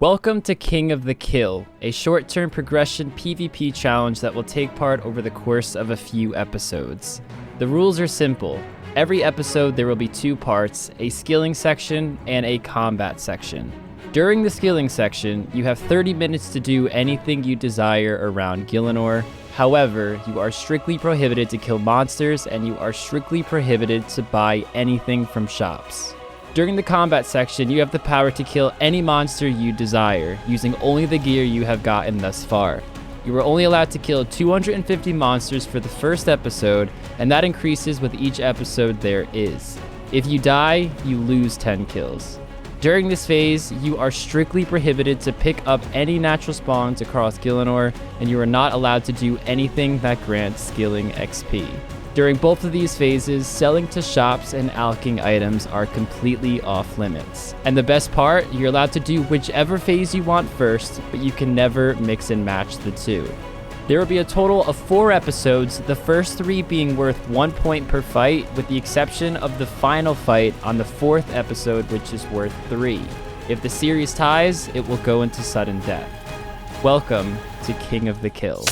Welcome to King of the Kill, a short-term progression PvP challenge that will take part over the course of a few episodes. The rules are simple. Every episode there will be two parts, a skilling section and a combat section. During the skilling section, you have 30 minutes to do anything you desire around Gielinor. However, you are strictly prohibited to kill monsters and you are strictly prohibited to buy anything from shops. During the combat section, you have the power to kill any monster you desire, using only the gear you have gotten thus far. You are only allowed to kill 250 monsters for the first episode, and that increases with each episode there is. If you die, you lose 10 kills. During this phase, you are strictly prohibited to pick up any natural spawns across Gielinor, and you are not allowed to do anything that grants skilling XP. During both of these phases, selling to shops and alching items are completely off limits. And the best part, you're allowed to do whichever phase you want first, but you can never mix and match the two. There will be a total of 4 episodes, the first 3 being worth 1 point per fight, with the exception of the final fight on the 4th episode, which is worth 3. If the series ties, it will go into sudden death. Welcome to King of the Kill.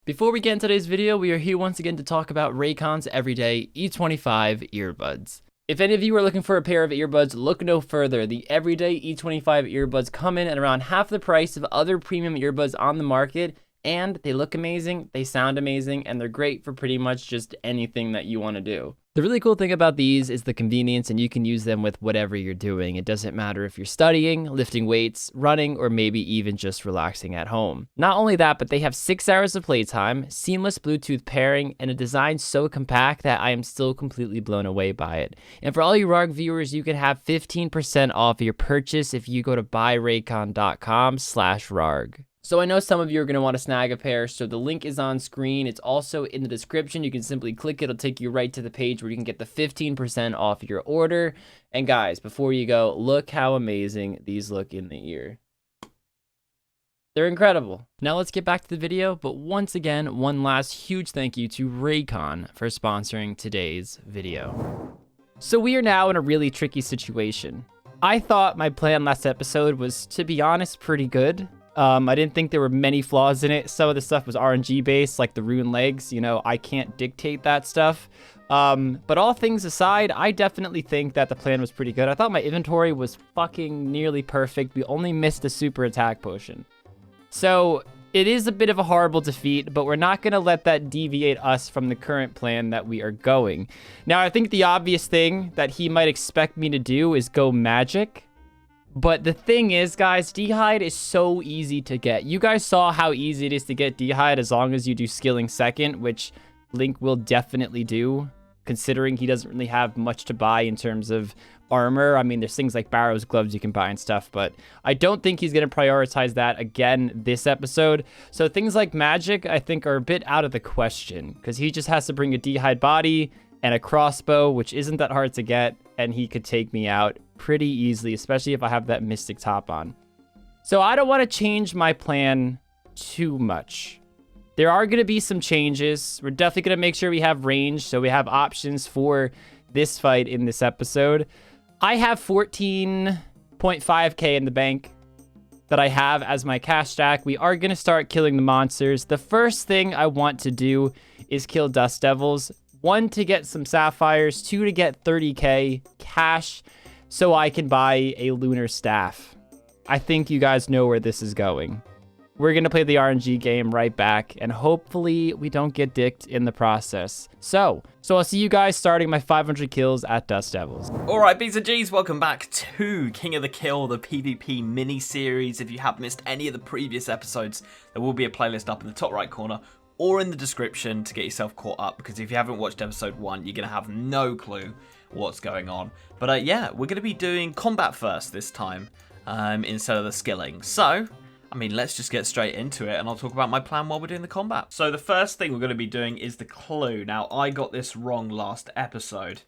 Before we get into today's video, we are here once again to talk about Raycon's Everyday E25 earbuds. If any of you are looking for a pair of earbuds, look no further. The Everyday E25 earbuds come in at around half the price of other premium earbuds on the market, and they look amazing, they sound amazing, and they're great for pretty much just anything that you want to do. The really cool thing about these is the convenience, and you can use them with whatever you're doing. It doesn't matter if you're studying, lifting weights, running, or maybe even just relaxing at home. Not only that, but they have 6 hours of playtime, seamless Bluetooth pairing, and a design so compact that I am still completely blown away by it. And for all you Rargh viewers, you can have 15% off your purchase if you go to buyraycon.com/Rargh. So I know some of you are going to want to snag a pair, so the link is on screen. It's also in the description. You can simply click it. It'll take you right to the page where you can get the 15% off your order. And guys, before you go, look how amazing these look in the ear. They're incredible. Now let's get back to the video, but once again, one last huge thank you to Raycon for sponsoring today's video. So we are now in a really tricky situation. I thought my plan last episode was, to be honest, pretty good. I didn't think there were many flaws in it. Some of the stuff was RNG based, like the rune legs. You know, I can't dictate that stuff. But all things aside, I definitely think that the plan was pretty good. I thought my inventory was fucking nearly perfect. We only missed a super attack potion. So it is a bit of a horrible defeat, but we're not going to let that deviate us from the current plan that we are going. Now, I think the obvious thing that he might expect me to do is go magic. But the thing is, guys, D'hide is so easy to get. You guys saw how easy it is to get D'hide as long as you do skilling second, which Link will definitely do, considering he doesn't really have much to buy in terms of armor. I mean, there's things like Barrow's gloves you can buy and stuff, but I don't think he's going to prioritize that again this episode. So things like magic, I think, are a bit out of the question, because he just has to bring a D'hide body and a crossbow, which isn't that hard to get, and he could take me out pretty easily, especially if I have that mystic top on. So I don't want to change my plan too much. There are going to be some changes. We're definitely going to make sure we have range, so we have options for this fight in this episode. I have 14.5k in the bank that I have as my cash stack. We are going to start killing the monsters. The first thing I want to do is kill Dust Devils. 1, to get some sapphires, 2, to get 30k cash so I can buy a lunar staff. I think you guys know where this is going. We're going to play the RNG game right back, and hopefully we don't get dicked in the process. So I'll see you guys starting my 500 kills at Dust Devils. Alright, B's and G's, welcome back to King of the Kill, the PvP mini-series. If you have missed any of the previous episodes, there will be a playlist up in the top right corner or in the description to get yourself caught up, because if you haven't watched episode 1, you're going to have no clue what's going on. But yeah, we're going to be doing combat first this time, instead of the skilling. So, I mean, let's just get straight into it, and I'll talk about my plan while we're doing the combat. So the first thing we're going to be doing is the clue. Now, I got this wrong last episode.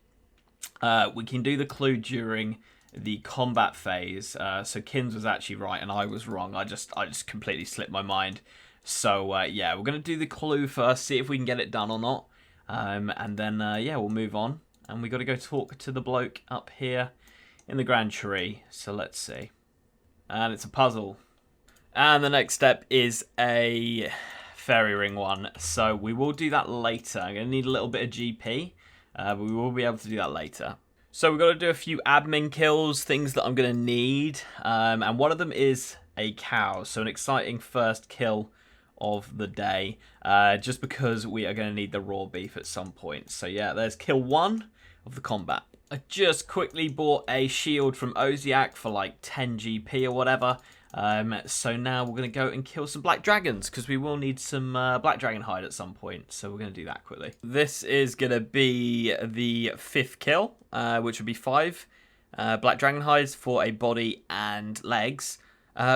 We can do the clue during the combat phase. So Kins was actually right, and I was wrong. I just completely slipped my mind. So, yeah, we're going to do the clue first, see if we can get it done or not. And then, yeah, we'll move on. And we got to go talk to the bloke up here in the grand tree. So let's see. And it's a puzzle. And the next step is a fairy ring one. So we will do that later. I'm going to need a little bit of GP. But we will be able to do that later. So we've got to do a few admin kills, things that I'm going to need. And one of them is a cow. So an exciting first kill of the day. Just because we are going to need the raw beef at some point. So yeah, there's kill 1 of the combat. I just quickly bought a shield from Oziak for like 10 GP or whatever. So now we're going to go and kill some black dragons because we will need some black dragon hide at some point. So we're going to do that quickly. This is going to be the 5th kill, which would be 5 black dragon hides for a body and legs.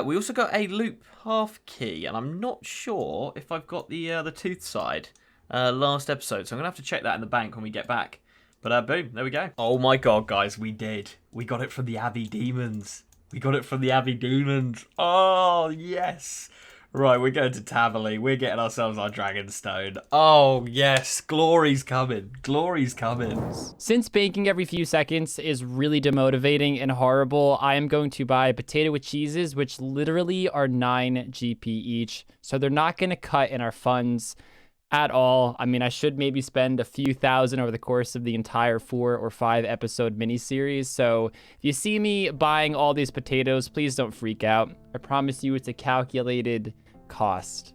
We also got a loop half key, and I'm not sure if I've got the tooth side last episode. So I'm going to have to check that in the bank when we get back. But boom, there we go. Oh my god, guys, we did. We got it from the Abbey Demons. We got it from the Abbey Demons. Oh, yes. Right, we're going to Taverley. We're getting ourselves our Dragonstone. Oh, yes. Glory's coming. Glory's coming. Since baking every few seconds is really demotivating and horrible, I am going to buy potato with cheeses, which literally are 9 GP each. So they're not going to cut in our funds at all. I mean, I should maybe spend a few thousand over the course of the entire 4 or 5 episode miniseries. So if you see me buying all these potatoes, please don't freak out. I promise you it's a calculated cost.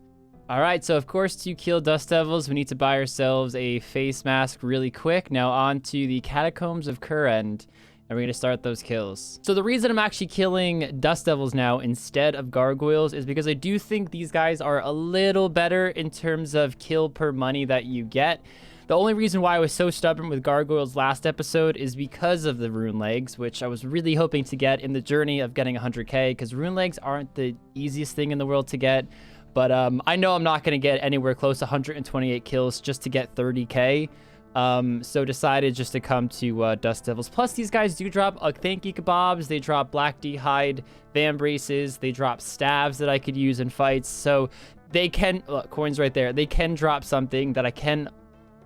All right, so of course to kill Dust Devils, we need to buy ourselves a face mask really quick. Now on to the Catacombs of Kurend. And we're going to start those kills. So the reason I'm actually killing Dust Devils now instead of Gargoyles is because I do think these guys are a little better in terms of kill per money that you get. The only reason why I was so stubborn with Gargoyles last episode is because of the Rune Legs, which I was really hoping to get in the journey of getting 100k, because Rune Legs aren't the easiest thing in the world to get. But I know I'm not going to get anywhere close to 128 kills just to get 30k. So decided just to come to Dust Devils. Plus, these guys do drop thank you kebabs. They drop black D-hide, van braces. They drop staves that I could use in fights. So they can, look, coins right there. They can drop something that I can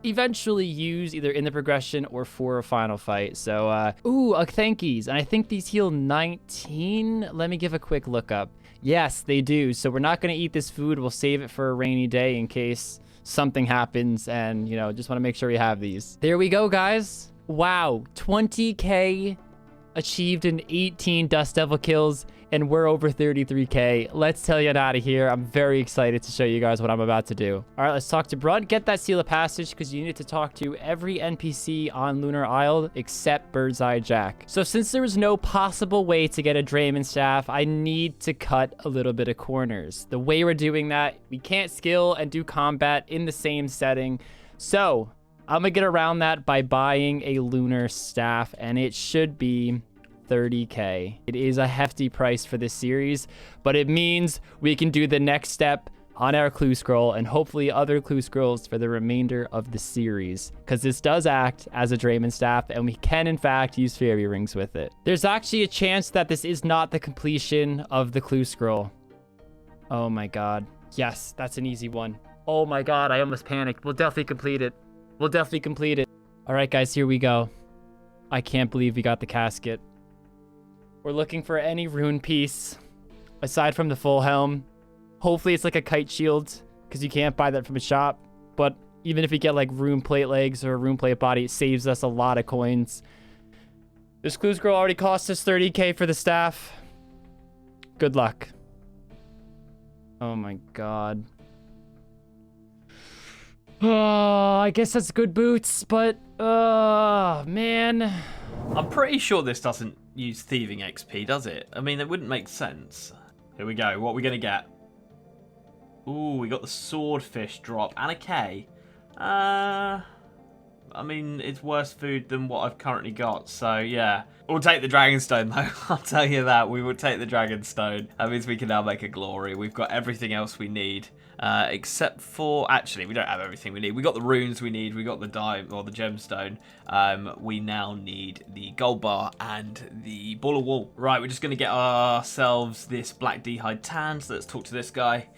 eventually use either in the progression or for a final fight. So, ooh, thank yous. And I think these heal 19. Let me give a quick look up. Yes, they do. So we're not going to eat this food. We'll save it for a rainy day in case something happens, and you know, just want to make sure we have these. There we go, guys. Wow, 20k achieved in 18 Dust Devil kills, and we're over 33k. Let's tell you out of here. I'm very excited to show you guys what I'm about to do. All right, let's talk to Brunt. Get that seal of passage because you need to talk to every NPC on Lunar Isle except Birdseye Jack. So since there was no possible way to get a Drayman staff, I need to cut a little bit of corners. The way we're doing that, we can't skill and do combat in the same setting. So I'm gonna get around that by buying a lunar staff, and it should be 30k. It is a hefty price for this series, but it means we can do the next step on our clue scroll and hopefully other clue scrolls for the remainder of the series, because this does act as a Drayman staff and we can in fact use fairy rings with it. There's actually a chance that this is not the completion of the clue scroll. Oh my god. Yes, that's an easy one. Oh my god, I almost panicked. We'll definitely complete it. We'll definitely complete it. All right, guys, here we go. I can't believe we got the casket. We're looking for any rune piece aside from the full helm. Hopefully it's like a kite shield, because you can't buy that from a shop. But even if you get like rune plate legs or a rune plate body, it saves us a lot of coins. This clue scroll already cost us 30k for the staff. Good luck. Oh my god. Oh, I guess that's good boots, but man. I'm pretty sure this doesn't use thieving XP, does it? I mean, it wouldn't make sense. Here we go. What are we going to get? Ooh, we got the swordfish drop and a K. I mean, it's worse food than what I've currently got, so yeah. We'll take the Dragonstone, though. I'll tell you that. We will take the Dragonstone. That means we can now make a glory. We've got everything else we need. Except for... Actually, we don't have everything we need. We got the runes we need. We got the or the gemstone. We now need the gold bar and the ball of wool. Right, we're just going to get ourselves this black D-hide tan. So let's talk to this guy.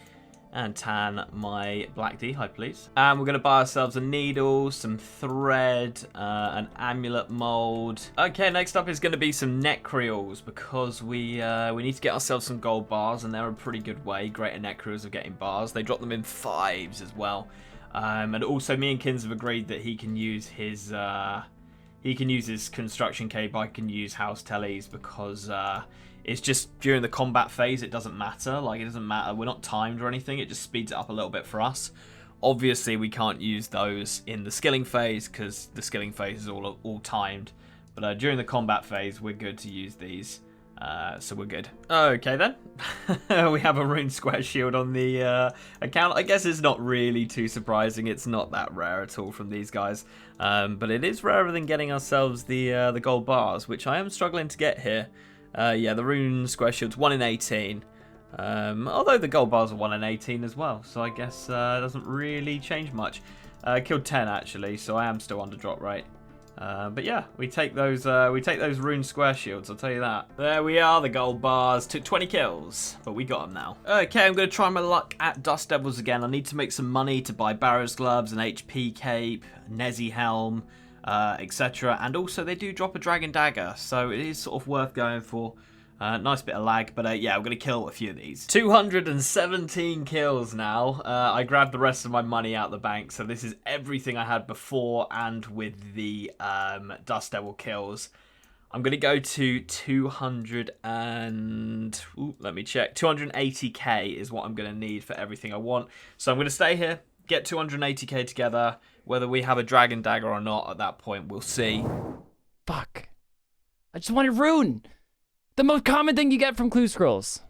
And tan my black d'hide, please. And we're going to buy ourselves a needle, some thread, an amulet mold. Okay, next up is going to be some necreals, because we need to get ourselves some gold bars, and they're a pretty good way. Greater necreals of getting bars. They drop them in 5s as well. And also, me and Kins have agreed that he can use his construction cape. I can use house tellies, because it's just during the combat phase, it doesn't matter. Like, it doesn't matter. We're not timed or anything. It just speeds it up a little bit for us. Obviously, we can't use those in the skilling phase, because the skilling phase is all timed. But during the combat phase, we're good to use these. So we're good. Okay, then. We have a rune square shield on the account. I guess it's not really too surprising. It's not that rare at all from these guys. But it is rarer than getting ourselves the gold bars, which I am struggling to get here. Yeah, the rune square shield's 1 in 18. Although the gold bars are 1 in 18 as well, so I guess it doesn't really change much. Killed 10 actually, so I am still under drop rate. But yeah, we take those rune square shields, I'll tell you that. There we are, the gold bars. Took 20 kills, but we got them now. Okay, I'm going to try my luck at Dust Devils again. I need to make some money to buy Barrow's gloves, an HP cape, Nezzy helm, etc. And also they do drop a dragon dagger, so it is sort of worth going for. Nice bit of lag, but yeah, we're going to kill a few of these. 217 kills now. I grabbed the rest of my money out of the bank, so this is everything I had before and with the Dust Devil kills. I'm going to go to 200 and... Ooh, let me check. 280k is what I'm going to need for everything I want. So I'm going to stay here, get 280k together. Whether we have a dragon dagger or not at that point, we'll see. Fuck. I just wanted rune. The most common thing you get from clue scrolls.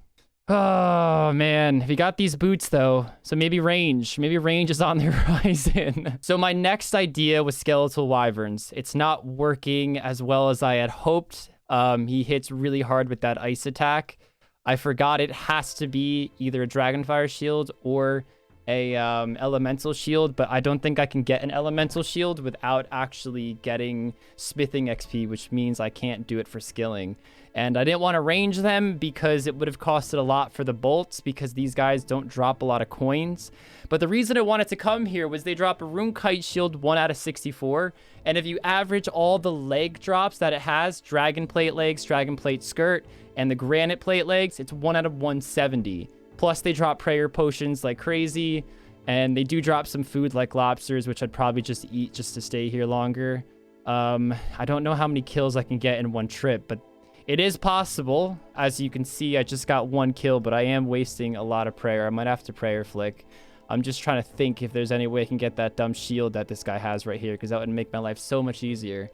Oh, man. We got these boots, though. So maybe range. Maybe range is on the horizon. So my next idea was skeletal wyverns. It's not working as well as I had hoped. He hits really hard with that ice attack. I forgot it has to be either a dragonfire shield or a elemental shield, but I don't think I can get an elemental shield without actually getting smithing XP, which means I can't do it for skilling. And I didn't want to range them because it would have costed a lot for the bolts, because these guys don't drop a lot of coins. But the reason I wanted to come here was they drop a rune kite shield 1 out of 64. And if you average all the leg drops that it has, dragon plate legs, dragon plate skirt, and the granite plate legs, it's 1 out of 170. Plus they drop prayer potions like crazy. And they do drop some food like lobsters, which I'd probably just eat just to stay here longer. I don't know how many kills I can get in one trip, but it is possible. As you can see, I just got 1 kill, but I am wasting a lot of prayer. I might have to prayer flick. I'm just trying to think if there's any way I can get that dumb shield that this guy has right here, because that would make my life so much easier.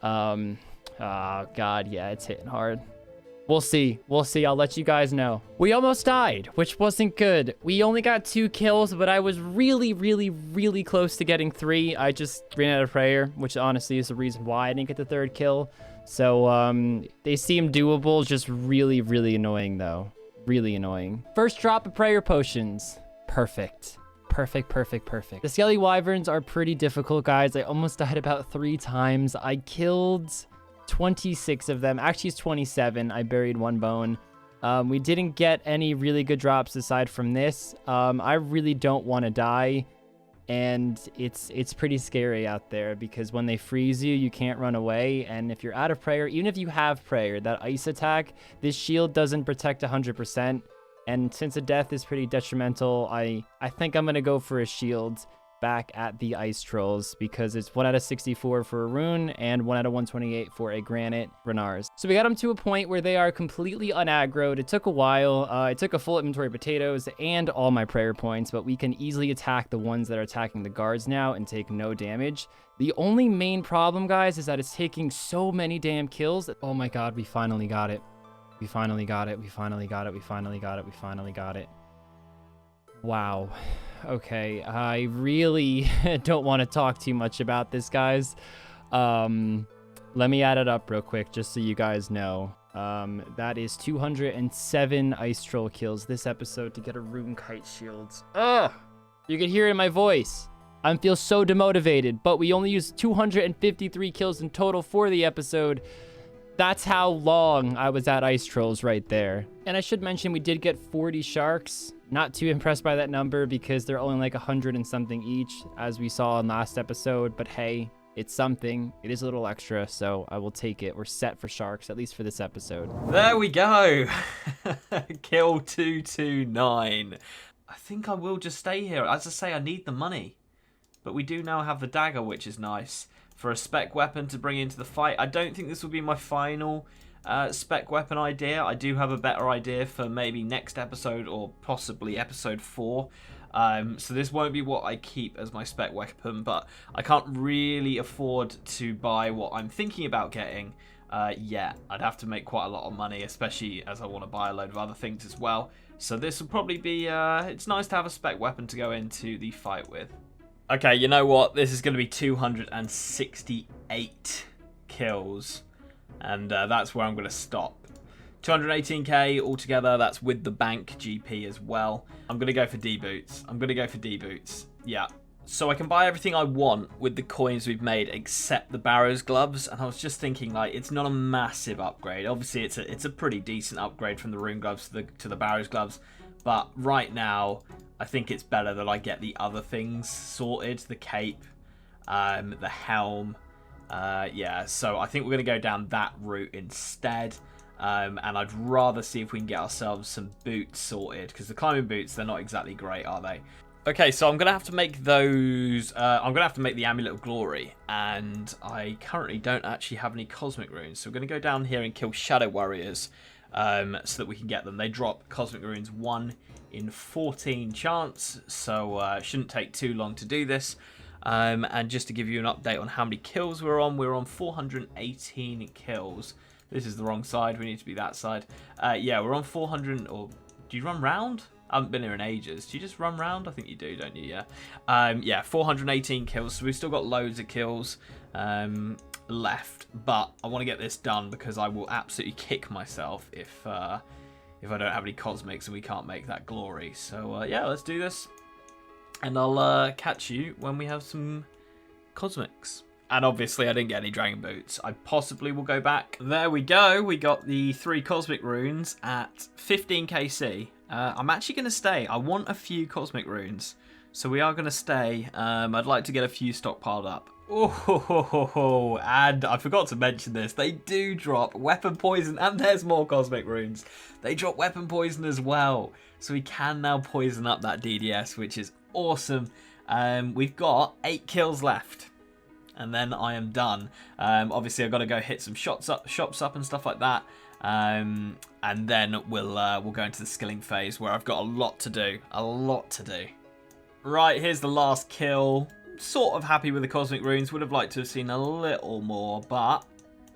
Oh, God, yeah, it's hitting hard. We'll see. We'll see. I'll let you guys know. We almost died, which wasn't good. We only got 2 kills, but I was really, really, really close to getting 3. I just ran out of prayer, which honestly is the reason why I didn't get the 3rd kill. So, they seem doable, just really, really annoying, though. Really annoying. First drop of prayer potions. Perfect. Perfect, perfect, perfect. The skelly wyverns are pretty difficult, guys. I almost died about 3 times. I killed 26 of them. Actually, it's 27. I buried 1 bone. We didn't get any really good drops aside from this. I really don't want to die. And it's pretty scary out there, because when they freeze you, you can't run away. And if you're out of prayer, even if you have prayer, that ice attack, this shield doesn't protect 100%. And since a death is pretty detrimental, I think I'm going to go for a shield back at the ice trolls, because it's 1 out of 64 for a rune and 1 out of 128 for a granite Renars. So we got them to a point where they are completely unaggroed. It took a while. It took a full inventory of potatoes and all my prayer points, but we can easily attack the ones that are attacking the guards now and take no damage. The only main problem, guys, is that it's taking so many damn kills. Oh my God, we finally got it. We finally got it. We finally got it. We finally got it. We finally got it. Wow. Okay, I really don't want to talk too much about this, guys. Let me add it up real quick, just so you guys know. That is 207 ice troll kills this episode to get a rune kite shield. Ugh! You can hear it in my voice. I feel so demotivated, but we only used 253 kills in total for the episode. That's how long I was at Ice Trolls right there. And I should mention we did get 40 sharks. Not too impressed by that number because they're only like 100 and something each, as we saw in last episode. But hey, it's something. It is a little extra, so I will take it. We're set for sharks, at least for this episode. There we go. Kill 229. I think I will just stay here. As I say, I need the money. But we do now have the dagger, which is nice. For a spec weapon to bring into the fight. I don't think this will be my final spec weapon idea. I do have a better idea for maybe next episode or possibly episode 4. So this won't be what I keep as my spec weapon, but I can't really afford to buy what I'm thinking about getting yet. I'd have to make quite a lot of money, especially as I want to buy a load of other things as well. So this will probably be, it's nice to have a spec weapon to go into the fight with. Okay, you know what? This is going to be 268 kills, and that's where I'm going to stop. 218k altogether, that's with the bank GP as well. I'm going to go for D-boots. Yeah. So I can buy everything I want with the coins we've made except the Barrow's gloves, and I was just thinking, like, it's not a massive upgrade. Obviously, it's a pretty decent upgrade from the rune gloves to the Barrow's gloves, but right now, I think it's better that I get the other things sorted, the cape, the helm. Yeah, so I think we're going to go down that route instead. And I'd rather see if we can get ourselves some boots sorted, because the climbing boots, they're not exactly great, are they? Okay, so I'm going to have to make those, I'm going to have to make the Amulet of Glory, and I currently don't actually have any Cosmic Runes, so we're going to go down here and kill Shadow Warriors, so that we can get them. They drop Cosmic Runes 1 in 14 chance, so shouldn't take too long to do this. And just to give you an update on how many kills we're on 418 kills. This is the wrong side, we need to be that side. Yeah, we're on 400, or do you run round? I haven't been here in ages. Do you just run round? I think you do, don't you? Yeah. Yeah, 418 kills, so we've still got loads of kills left, but I want to get this done because I will absolutely kick myself if I don't have any cosmics and we can't make that glory. So yeah, let's do this, and I'll catch you when we have some cosmics. And obviously I didn't get any dragon boots. I possibly will go back. There we go. We got the 3 cosmic runes at 15kc. I'm actually going to stay. I want a few cosmic runes, so we are going to stay. I'd like to get a few stockpiled up. Oh, and I forgot to mention this. They do drop weapon poison, and there's more cosmic runes. They drop weapon poison as well, so we can now poison up that DDS, which is awesome. We've got 8 kills left, and then I am done. Obviously, I've got to go hit some shops up and stuff like that. And then we'll go into the skilling phase where I've got a lot to do. Right, here's the last kill. Sort of happy with the cosmic runes. Would have liked to have seen a little more, but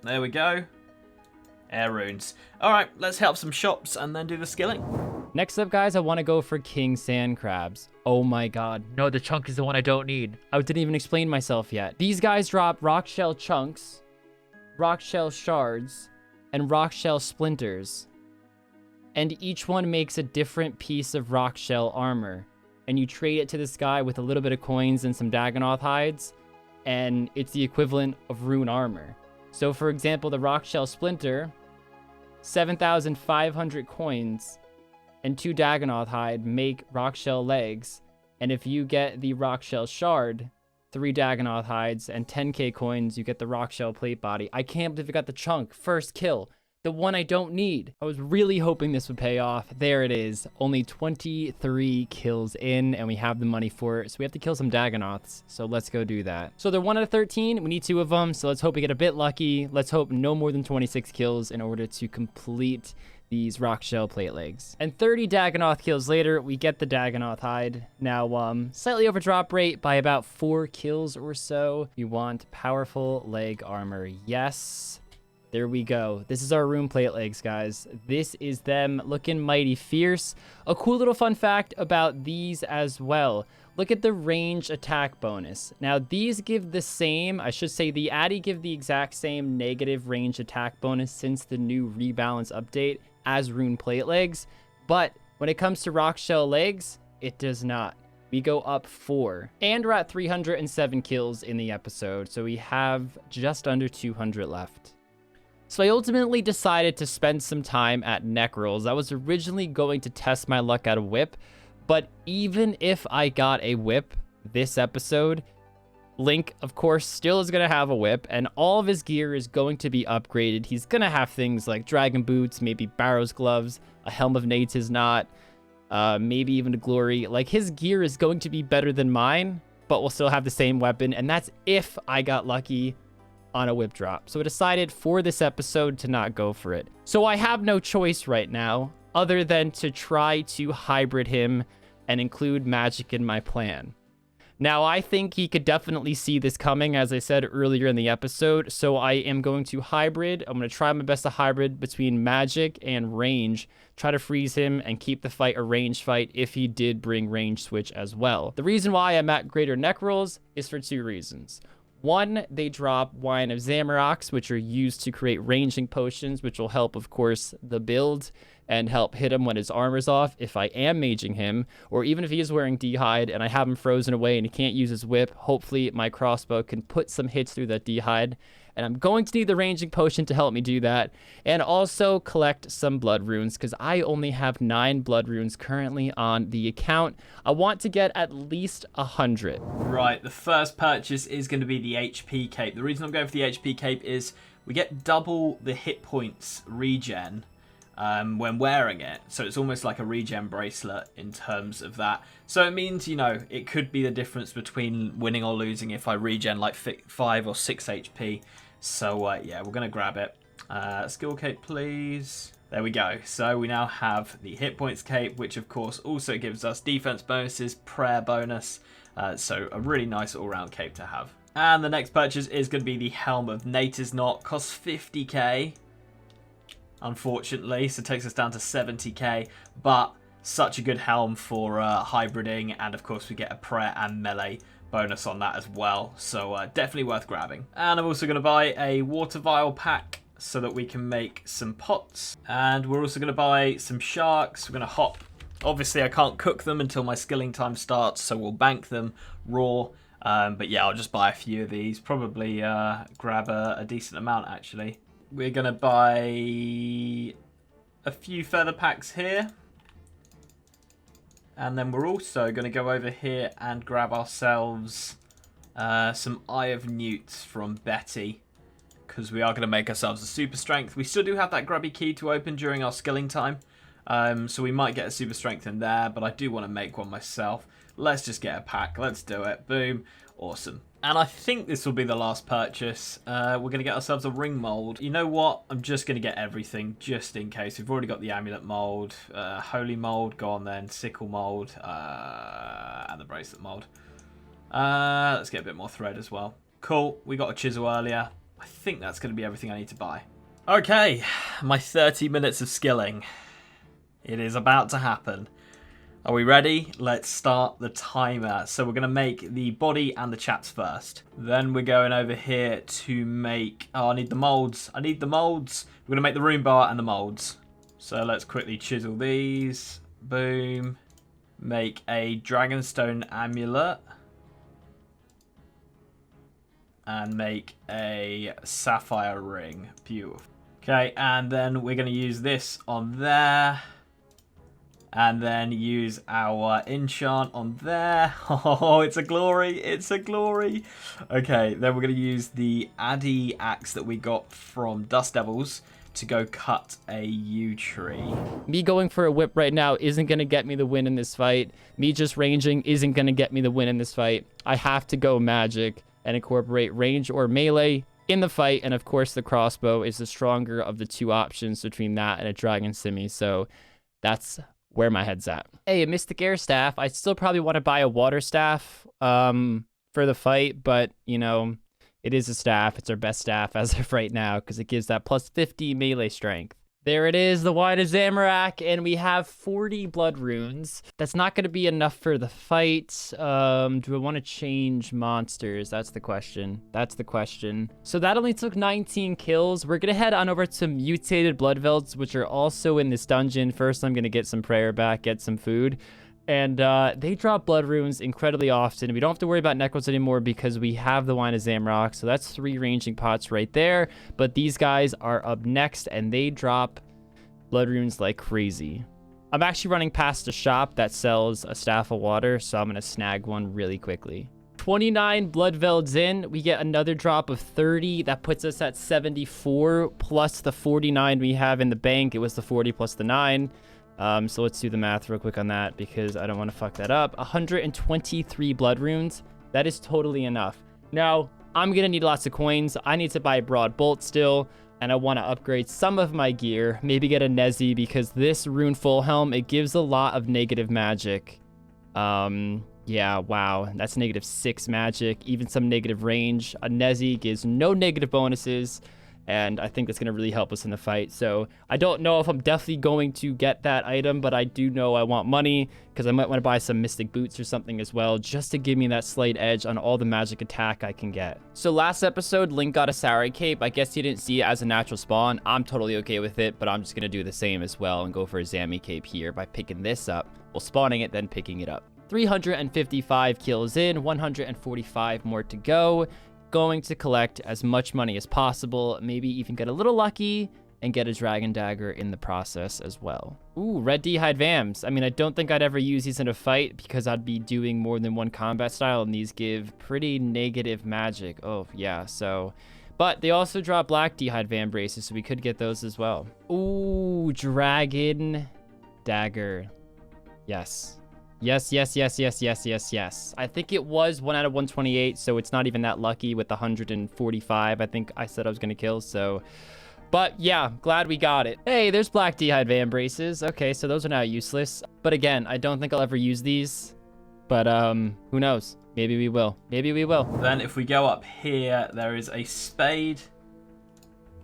there we go. Air runes. All right, let's help some shops and then do the skilling. Next up, guys, I want to go for King Sand Crabs. Oh my god. No, the chunk is the one I don't need. I didn't even explain myself yet. These guys drop rock shell chunks, rock shell shards, and rock shell splinters. And each one makes a different piece of rock shell armor. And you trade it to this guy with a little bit of coins and some Dagonoth hides, and it's the equivalent of rune armor. So for example, the rock shell splinter, 7,500 coins and 2 Dagonoth hide make rock shell legs. And if you get the rock shell shard, 3 Dagonoth hides and 10k coins, you get the rock shell plate body. I can't believe I got the chunk. First kill. The one I don't need. I was really hoping this would pay off. There it is. Only 23 kills in, and we have the money for it. So we have to kill some Dagonoths. So let's go do that. So they're 1 out of 13. We need 2 of them. So let's hope we get a bit lucky. Let's hope no more than 26 kills in order to complete these rock shell plate legs. And 30 Dagonoth kills later, we get the Dagonoth hide. Now, slightly over drop rate by about 4 kills or so. You want powerful leg armor. Yes. There we go. This is our rune plate legs, guys. This is them looking mighty fierce. A cool little fun fact about these as well. Look at the range attack bonus. Now, these give the same, I should say the Addy give the exact same negative range attack bonus since the new rebalance update as rune plate legs. But when it comes to rock shell legs, it does not. We go up 4. And we're at 307 kills in the episode, so we have just under 200 left. So I ultimately decided to spend some time at neck rolls. I was originally going to test my luck at a whip, but even if I got a whip this episode, Link, of course, still is going to have a whip, and all of his gear is going to be upgraded. He's going to have things like dragon boots, maybe Barrow's gloves, a helm of Nate's knot, maybe even a glory. Like, his gear is going to be better than mine, but will still have the same weapon, and that's if I got lucky on a whip drop. So I decided for this episode to not go for it. So I have no choice right now other than to try to hybrid him and include magic in my plan. Now, I think he could definitely see this coming, as I said earlier in the episode, so I am going to hybrid. I'm going to try my best to hybrid between magic and range, try to freeze him and keep the fight a range fight if he did bring range switch as well. The reason why I'm at greater neck rolls is for 2 reasons. One, they drop Wine of Zamorak's, which are used to create ranging potions, which will help, of course, the build and help hit him when his armor's off if I am maging him, or even if he is wearing D-hide and I have him frozen away and he can't use his whip, hopefully my crossbow can put some hits through that D-hide. And I'm going to need the ranging potion to help me do that, and also collect some blood runes, because I only have 9 blood runes currently on the account. I want to get at least 100. Right, the first purchase is going to be the HP cape. The reason I'm going for the HP cape is we get double the hit points regen when wearing it, so it's almost like a regen bracelet in terms of that. So it means, you know, it could be the difference between winning or losing if I regen like 5 or 6 HP. So yeah, we're gonna grab it. Skill cape, please. There we go. So we now have the hit points cape, which of course also gives us defense bonuses, prayer bonus. So a really nice all-round cape to have. And the next purchase is going to be the helm of Nate's knot. Costs 50k. Unfortunately, so it takes us down to 70k, but such a good helm for hybriding, and of course we get a prayer and melee bonus on that as well, so definitely worth grabbing. And I'm also going to buy a water vial pack so that we can make some pots, and we're also going to buy some sharks. We're going to hop. Obviously I can't cook them until my skilling time starts, so we'll bank them raw, but yeah, I'll just buy a few of these, probably grab a decent amount actually. We're going to buy a few feather packs here. And then we're also going to go over here and grab ourselves some Eye of Newts from Betty, because we are going to make ourselves a super strength. We still do have that grubby key to open during our skilling time, so we might get a super strength in there, but I do want to make one myself. Let's just get a pack. Let's do it. Boom. Awesome. And I think this will be the last purchase. We're going to get ourselves a ring mold. You know what? I'm just going to get everything just in case. We've already got the amulet mold, holy mold, go on then, sickle mold, and the bracelet mold. Let's get a bit more thread as well. Cool. We got a chisel earlier. I think that's going to be everything I need to buy. Okay, my 30 minutes of skilling. It is about to happen. Are we ready? Let's start the timer. So we're going to make the body and the chaps first. Then we're going over here to make... Oh, I need the molds. I need the molds. We're going to make the rune bar and the molds. So let's quickly chisel these. Boom. Make a dragonstone amulet. And make a sapphire ring. Beautiful. Okay, and then we're going to use this on there. And then use our enchant on there. Oh, it's a glory. It's a glory. Okay, then we're going to use the Addy axe that we got from Dust Devils to go cut a yew tree. Me going for a whip right now isn't going to get me the win in this fight. Me just ranging isn't going to get me the win in this fight. I have to go magic and incorporate range or melee in the fight. And of course, the crossbow is the stronger of the 2 options between that and a dragon simi. So that's where my head's at. Hey, a mystic air staff. I still probably want to buy a water staff for the fight, but you know, it is a staff. It's our best staff as of right now because it gives that plus 50 melee strength. There it is, the Wine of Zamorak, and we have 40 blood runes. That's not going to be enough for the fight. Do I want to change monsters? That's the question. That's the question. So that only took 19 kills. We're going to head on over to mutated blood velds, which are also in this dungeon. First, I'm going to get some prayer back, get some food. And they drop blood runes incredibly often. We don't have to worry about necros anymore because we have the Wine of Zamrock. So that's 3 ranging pots right there. But these guys are up next, and they drop blood runes like crazy. I'm actually running past a shop that sells a staff of water, so I'm going to snag one really quickly. 29 blood velds in, we get another drop of 30. That puts us at 74 plus the 49 we have in the bank. It was the 40 plus the 9. So let's do the math real quick on that because I don't want to fuck that up. 123 blood runes. That is totally enough. Now, I'm going to need lots of coins. I need to buy a broad bolt still, and I want to upgrade some of my gear. Maybe get a Nezi because this rune full helm, it gives a lot of negative magic. Yeah, wow. That's -6 magic, even some negative range. A Nezi gives no negative bonuses. And I think that's going to really help us in the fight. So I don't know if I'm definitely going to get that item, but I do know I want money because I might want to buy some mystic boots or something as well, just to give me that slight edge on all the magic attack I can get. So last episode, Link got a Sarai cape. I guess he didn't see it as a natural spawn. I'm totally okay with it, but I'm just going to do the same as well and go for a Zami cape here by picking this up. Well, spawning it, then picking it up. 355 kills in, 145 more to go. Going to collect as much money as possible, maybe even get a little lucky and get a dragon dagger in the process as well. Ooh, red d'hide vams. I mean, I don't think I'd ever use these in a fight because I'd be doing more than one combat style, and these give pretty negative magic. Oh, yeah, so... But they also drop black d'hide vam braces, so we could get those as well. Ooh, dragon dagger. Yes. Yes, yes, yes, yes, yes, yes, yes. I think it was 1 out of 128, so it's not even that lucky with the 145 I think I said I was going to kill, so... But yeah, glad we got it. Hey, there's black d'hide van braces. Okay, so those are now useless. But again, I don't think I'll ever use these. But, who knows? Maybe we will. Maybe we will. Then if we go up here, there is a spade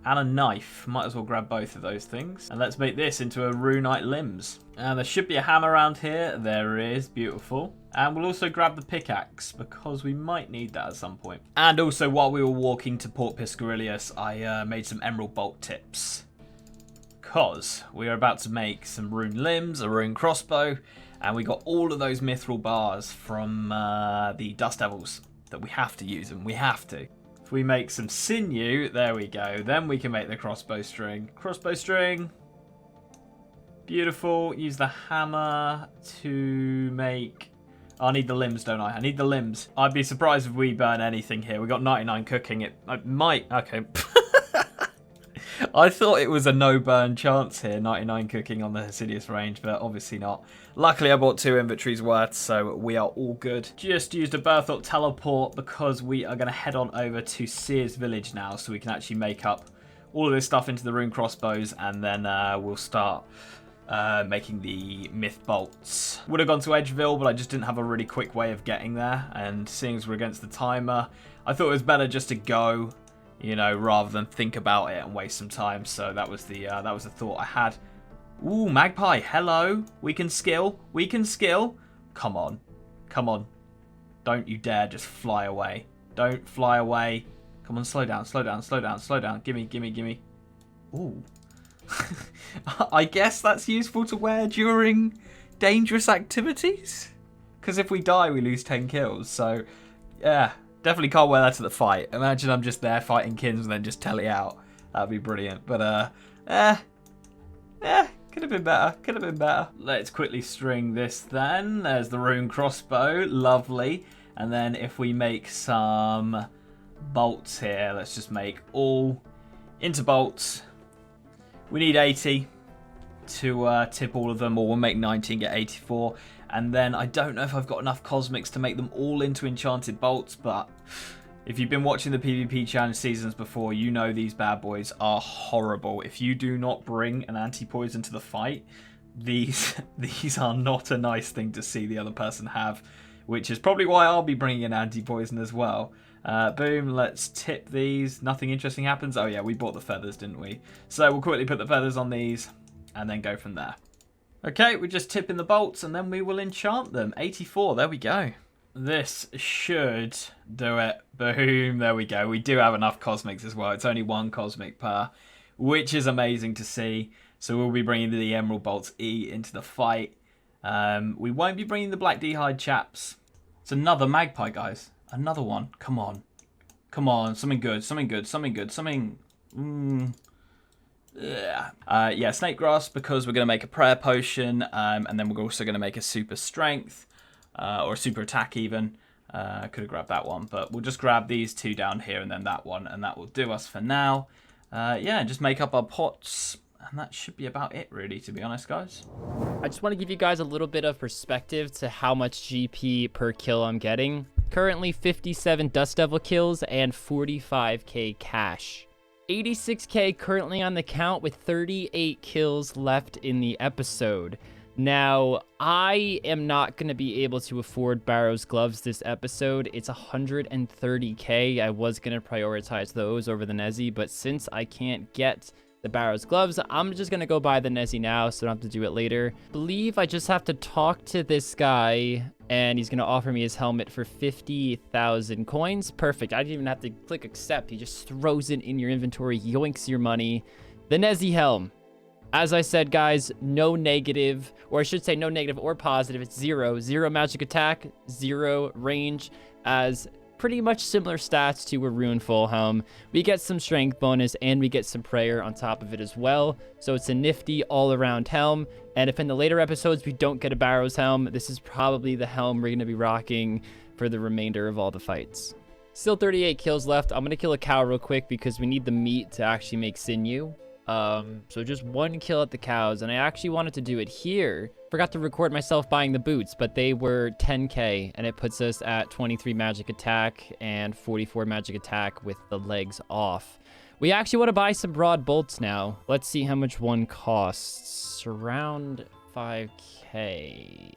and a knife. Might as well grab both of those things. And let's make this into a runite limbs. And there should be a hammer around here. There is. Beautiful. And we'll also grab the pickaxe because we might need that at some point. And also, while we were walking to Port Piscarilius, I made some emerald bolt tips. Because we are about to make some rune limbs, a rune crossbow, and we got all of those mithril bars from the Dust Devils that we have to use, and we have to. If we make some sinew, there we go. Then we can make the crossbow string. Crossbow string. Beautiful. Use the hammer to make... I need the limbs, don't I? I need the limbs. I'd be surprised if we burn anything here. We got 99 cooking. It might... Okay. I thought it was a no-burn chance here, 99 cooking on the Hasidius range, but obviously not. Luckily, I bought 2 inventories worth, so we are all good. Just used a Berthorpe teleport because we are going to head on over to Sears Village now, so we can actually make up all of this stuff into the rune crossbows, and then we'll start making the myth bolts. Would have gone to Edgeville, but I just didn't have a really quick way of getting there, and seeing as we're against the timer, I thought it was better just to go, you know, rather than think about it and waste some time. So that was the thought I had. Ooh, magpie, hello. We can skill. We can skill. Come on. Come on. Don't you dare just fly away. Don't fly away. Come on, slow down, slow down, slow down, slow down. Gimme, gimme, gimme. Ooh. I guess that's useful to wear during dangerous activities. Because if we die, we lose 10 kills. So, yeah. Definitely can't wear that to the fight. Imagine I'm just there fighting kins and then just telly out. That'd be brilliant. But, could have been better. Could have been better. Let's quickly string this then. There's the rune crossbow. Lovely. And then if we make some bolts here, let's just make all into bolts. We need 80 to tip all of them, or we'll make 90 and get 84. And then I don't know if I've got enough cosmics to make them all into enchanted bolts, but if you've been watching the PvP challenge seasons before, you know these bad boys are horrible. If you do not bring an anti-poison to the fight, these are not a nice thing to see the other person have, which is probably why I'll be bringing an anti-poison as well. Boom, let's tip these. Nothing interesting happens. Oh yeah, we bought the feathers, didn't we? So we'll quickly put the feathers on these and then go from there. Okay, we're just tipping the bolts and then we will enchant them. 84, there we go. This should do it. Boom, there we go. We do have enough cosmics as well. It's only 1 cosmic per, which is amazing to see. So we'll be bringing the Emerald Bolts E into the fight. We won't be bringing the black d'hide chaps. It's another magpie, guys. Another one. Come on. Come on. Something good. Something good. Something good. Something... yeah, snake grass, because we're going to make a prayer potion, and then we're also going to make a super strength, or a super attack even. I could have grabbed that one, but we'll just grab these two down here and then that one, and that will do us for now. Yeah, and just make up our pots, and that should be about it, really, to be honest, guys. I just want to give you guys a little bit of perspective to how much GP per kill I'm getting. Currently 57 Dust Devil kills and 45k cash. 86k currently on the count with 38 kills left in the episode. Now, I am not going to be able to afford Barrow's gloves this episode. It's 130k. I was going to prioritize those over the Nezzy, but since I can't get the Barrow's gloves, I'm just going to go buy the Nezzy now so I don't have to do it later. I believe I just have to talk to this guy and he's going to offer me his helmet for 50,000 coins. Perfect. I didn't even have to click accept. He just throws it in your inventory, yoinks your money. The Nezzy helm. As I said, guys, no negative, or I should say no negative or positive. It's 0. 0 magic attack, 0 range, as pretty much similar stats to a rune full helm. We get some strength bonus and we get some prayer on top of it as well. So it's a nifty all-around helm. And if in the later episodes we don't get a Barrow's helm, this is probably the helm we're going to be rocking for the remainder of all the fights. Still 38 kills left. I'm going to kill a cow real quick because we need the meat to actually make sinew. So just 1 kill at the cows, and I actually wanted to do it here. Forgot to record myself buying the boots, but they were 10k, and it puts us at 23 magic attack and 44 magic attack with the legs off. We actually want to buy some broad bolts now. Let's see how much one costs. Around 5k.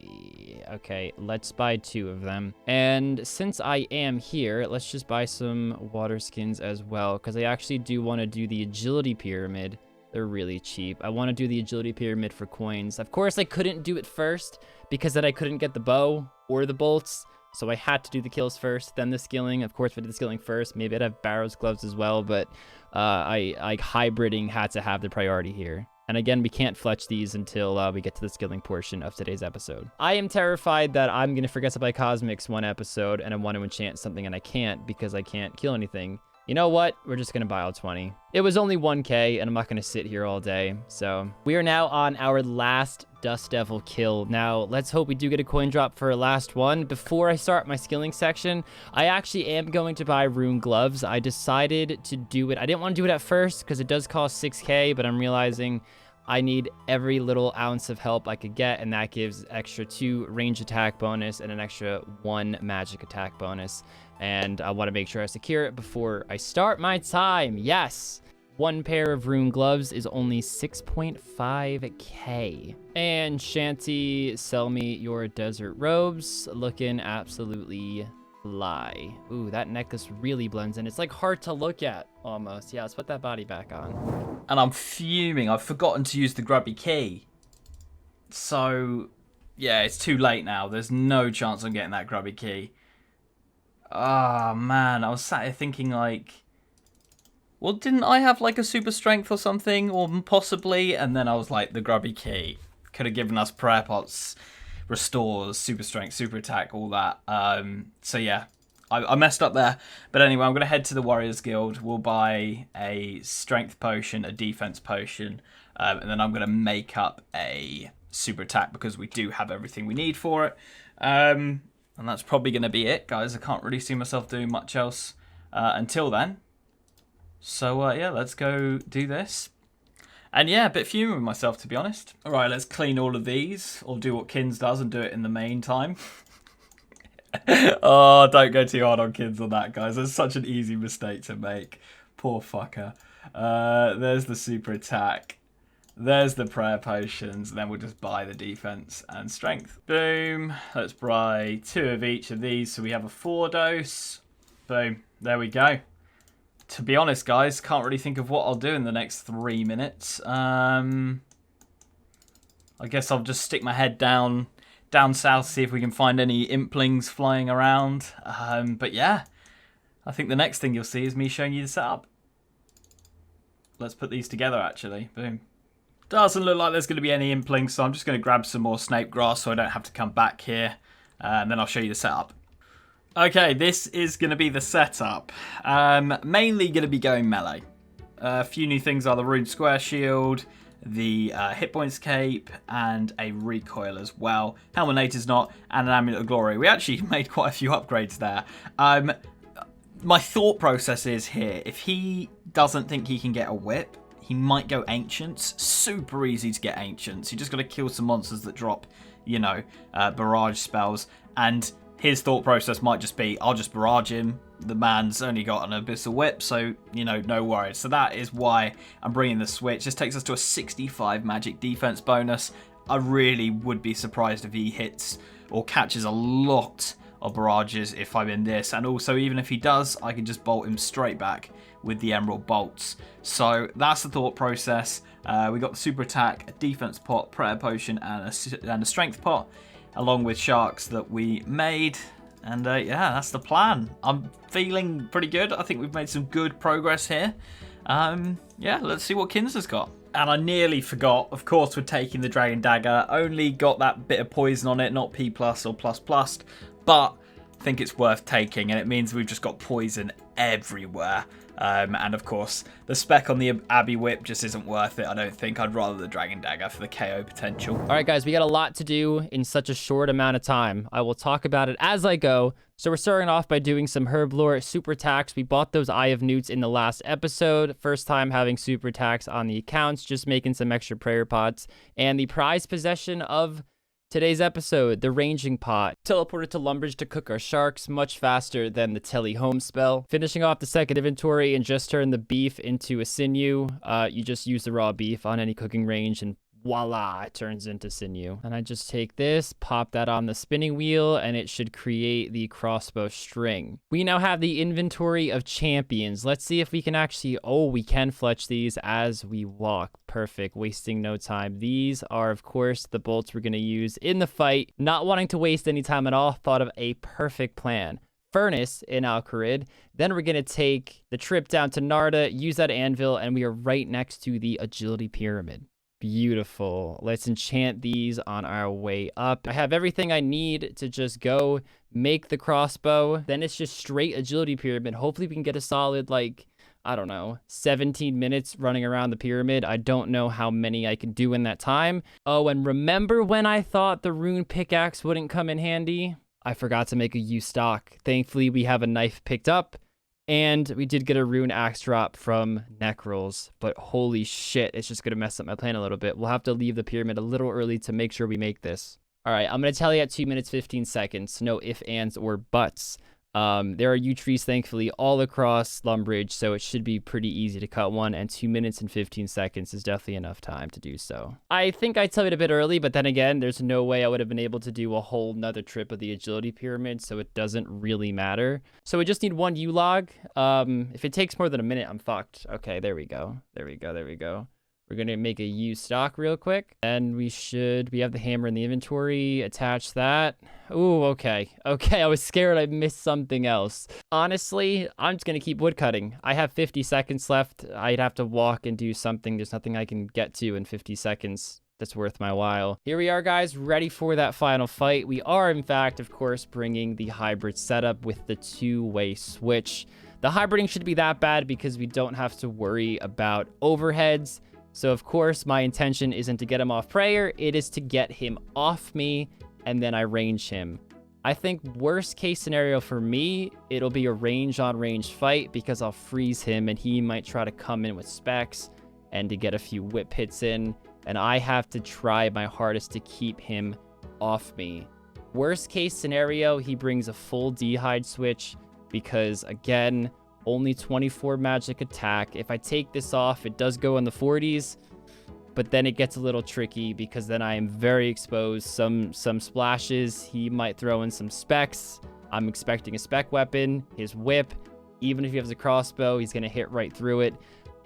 Okay, let's buy 2 of them. And since I am here, let's just buy some water skins as well, because I actually do want to do the agility pyramid. They're really cheap. I want to do the agility pyramid for coins. Of course, I couldn't do it first because then I couldn't get the bow or the bolts. So I had to do the kills first, then the skilling. Of course, if I did the skilling first, maybe I'd have Barrow's gloves as well, but hybriding had to have the priority here. And again, we can't fletch these until we get to the skilling portion of today's episode. I am terrified that I'm going to forget to buy Cosmics one episode and I want to enchant something and I can't because I can't kill anything. You know what? We're just going to buy all 20. It was only 1k and I'm not going to sit here all day. So we are now on our last Dust Devil kill. Now, let's hope we do get a coin drop for our last one. Before I start my skilling section, I actually am going to buy rune gloves. I decided to do it. I didn't want to do it at first because it does cost 6k, but I'm realizing I need every little ounce of help I could get, and that gives extra 2 range attack bonus and an extra 1 magic attack bonus. And I want to make sure I secure it before I start my time. Yes! 1 pair of rune gloves is only 6.5k. And Shanty, sell me your desert robes. Looking absolutely fly. Ooh, that necklace really blends in. It's like hard to look at almost. Yeah, let's put that body back on. And I'm fuming. I've forgotten to use the grubby key. So, yeah, it's too late now. There's no chance I'm getting that grubby key. Ah, man. I was sat here thinking, like, well, didn't I have, like, a super strength or something? Or possibly? And then I was like, the grubby key. Could have given us prayer pots, restores, super strength, super attack, all that. So, yeah. I messed up there. But anyway, I'm going to head to the Warriors Guild. We'll buy a strength potion, a defense potion, and then I'm going to make up a super attack because we do have everything we need for it. And that's probably going to be it, guys. I can't really see myself doing much else until then. So, yeah, let's go do this. And yeah, a bit fuming with myself, to be honest. All right, let's clean all of these, or do what Kins does and do it in the main time. Oh, don't go too hard on Kins on that, guys. That's such an easy mistake to make. Poor fucker. There's the super attack. There's the prayer potions. And then we'll just buy the defense and strength. Boom. Let's buy 2 of each of these so we have a 4 dose. Boom. There we go. To be honest, guys, can't really think of what I'll do in the next 3 minutes. I guess I'll just stick my head down south, see if we can find any implings flying around. But yeah, I think the next thing you'll see is me showing you the setup. Let's put these together, actually. Boom. Doesn't look like there's going to be any implings, so I'm just going to grab some more snake grass so I don't have to come back here. And then I'll show you the setup. Okay, this is going to be the setup. Mainly going to be going melee. A few new things are the rune square shield, the hit points cape, and a recoil as well. Helminator's not, and an amulet of glory. We actually made quite a few upgrades there. My thought process is here, if he doesn't think he can get a whip, he might go ancients. Super easy to get ancients. You just got to kill some monsters that drop, you know, barrage spells, and his thought process might just be, I'll just barrage him. The man's only got an abyssal whip, so, you know, no worries. So that is why I'm bringing the switch. This takes us to a 65 magic defense bonus. I really would be surprised if he hits or catches a lot of barrages if I'm in this. And also, even if he does, I can just bolt him straight back with the emerald bolts. So that's the thought process. We got the super attack, a defense pot, prayer potion, and a strength pot, along with sharks that we made. And yeah, that's the plan. I'm feeling pretty good. I think we've made some good progress here. Yeah, let's see what Kin's has got. And I nearly forgot, of course, we're taking the Dragon Dagger. Only got that bit of poison on it, not P+ or plus+, but I think it's worth taking, and it means we've just got poison everywhere. And of course, the spec on the Abbey Whip just isn't worth it, I don't think. I'd rather the Dragon Dagger for the KO potential. All right, guys, we got a lot to do in such a short amount of time. I will talk about it as I go. So we're starting off by doing some Herblore super attacks. We bought those Eye of Newts in the last episode. First time having super attacks on the accounts, just making some extra prayer pots. And the prize possession of today's episode, the Ranging Pot. Teleported to Lumbridge to cook our sharks much faster than the Tele Home spell. Finishing off the second inventory and just turn the beef into a sinew. You just use the raw beef on any cooking range and voila, it turns into sinew. And I just take this, pop that on the spinning wheel, and it should create the crossbow string. We now have the inventory of champions. Let's see if we can actually, oh, we can fletch these as we walk. Perfect, wasting no time. These are, of course, the bolts we're gonna use in the fight. Not wanting to waste any time at all, thought of a perfect plan. Furnace in Alcarid. Then we're going to take the trip down to Narda, use that anvil, and we are right next to the agility pyramid. Beautiful. Let's enchant these on our way up. I have everything I need to just go make the crossbow. Then it's just straight agility pyramid. Hopefully we can get a solid, like, I don't know, 17 minutes running around the pyramid. I don't know how many I can do in that time. Oh, and remember when I thought the rune pickaxe wouldn't come in handy? I forgot to make a U stock. Thankfully, we have a knife picked up. And we did get a rune axe drop from Necrolls, but holy shit, it's just going to mess up my plan a little bit. We'll have to leave the pyramid a little early to make sure we make this. All right, I'm going to tell you at 2 minutes, 15 seconds. No ifs, ands, or buts. There are yew trees, thankfully, all across Lumbridge, so it should be pretty easy to cut one, and 2 minutes and 15 seconds is definitely enough time to do so. I think I tell it a bit early, but then again, there's no way I would have been able to do a whole nother trip of the agility pyramid, so it doesn't really matter. So we just need one yew log. If it takes more than a minute, I'm fucked. Okay, there we go. There we go, there we go. We're going to make a yew stock real quick. And we have the hammer in the inventory. Attach that. Ooh, okay. Okay, I was scared I missed something else. Honestly, I'm just going to keep wood cutting. I have 50 seconds left. I'd have to walk and do something. There's nothing I can get to in 50 seconds that's worth my while. Here we are, guys, ready for that final fight. We are, in fact, of course, bringing the hybrid setup with the two-way switch. The hybriding should be that bad because we don't have to worry about overheads. So, of course, my intention isn't to get him off prayer. It is to get him off me, and then I range him. I think worst case scenario for me, it'll be a range-on-range fight because I'll freeze him, and he might try to come in with specs and to get a few whip hits in, and I have to try my hardest to keep him off me. Worst case scenario, he brings a full dehyde switch because, again, only 24 magic attack. If I take this off, it does go in the 40s, but then it gets a little tricky because then I am very exposed. Some splashes, he might throw in some specs. I'm expecting a spec weapon, his whip. Even if he has a crossbow, he's going to hit right through it.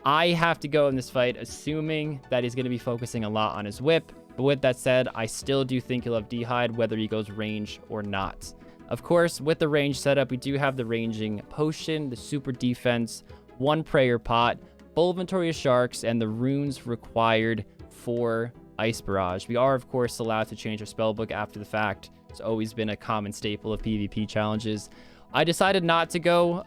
I have to go in this fight assuming that he's going to be focusing a lot on his whip. But with that said, I still do think he'll have dehyde whether he goes range or not. Of course, with the range setup, we do have the ranging potion, the super defense, one prayer pot, full inventory of sharks, and the runes required for Ice Barrage. We are, of course, allowed to change our spellbook after the fact. It's always been a common staple of PvP challenges. I decided not to go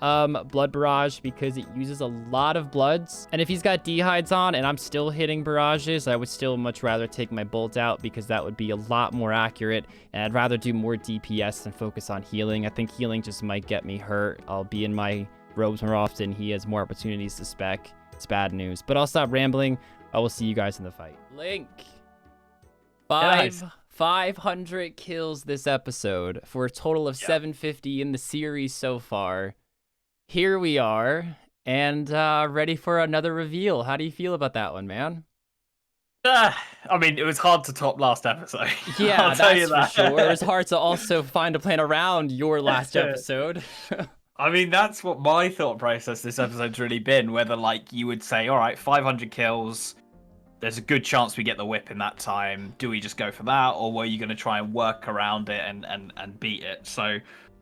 Blood Barrage because it uses a lot of bloods. And if he's got dehides on and I'm still hitting barrages, I would still much rather take my bolt out because that would be a lot more accurate. And I'd rather do more DPS than focus on healing. I think healing just might get me hurt. I'll be in my robes more often. He has more opportunities to spec. It's bad news. But I'll stop rambling. I will see you guys in the fight. Link. 500 kills this episode for a total of 750 in the series so far. Here we are, and ready for another reveal. How do you feel about that one, man? I mean, it was hard to top last episode. Yeah, that's for sure. It was hard to also find a plan around your last episode. I mean, that's what my thought process this episode's really been. Whether, like, you would say, all right, 500 kills, there's a good chance we get the whip in that time. Do we just go for that, or were you going to try and work around it and beat it? So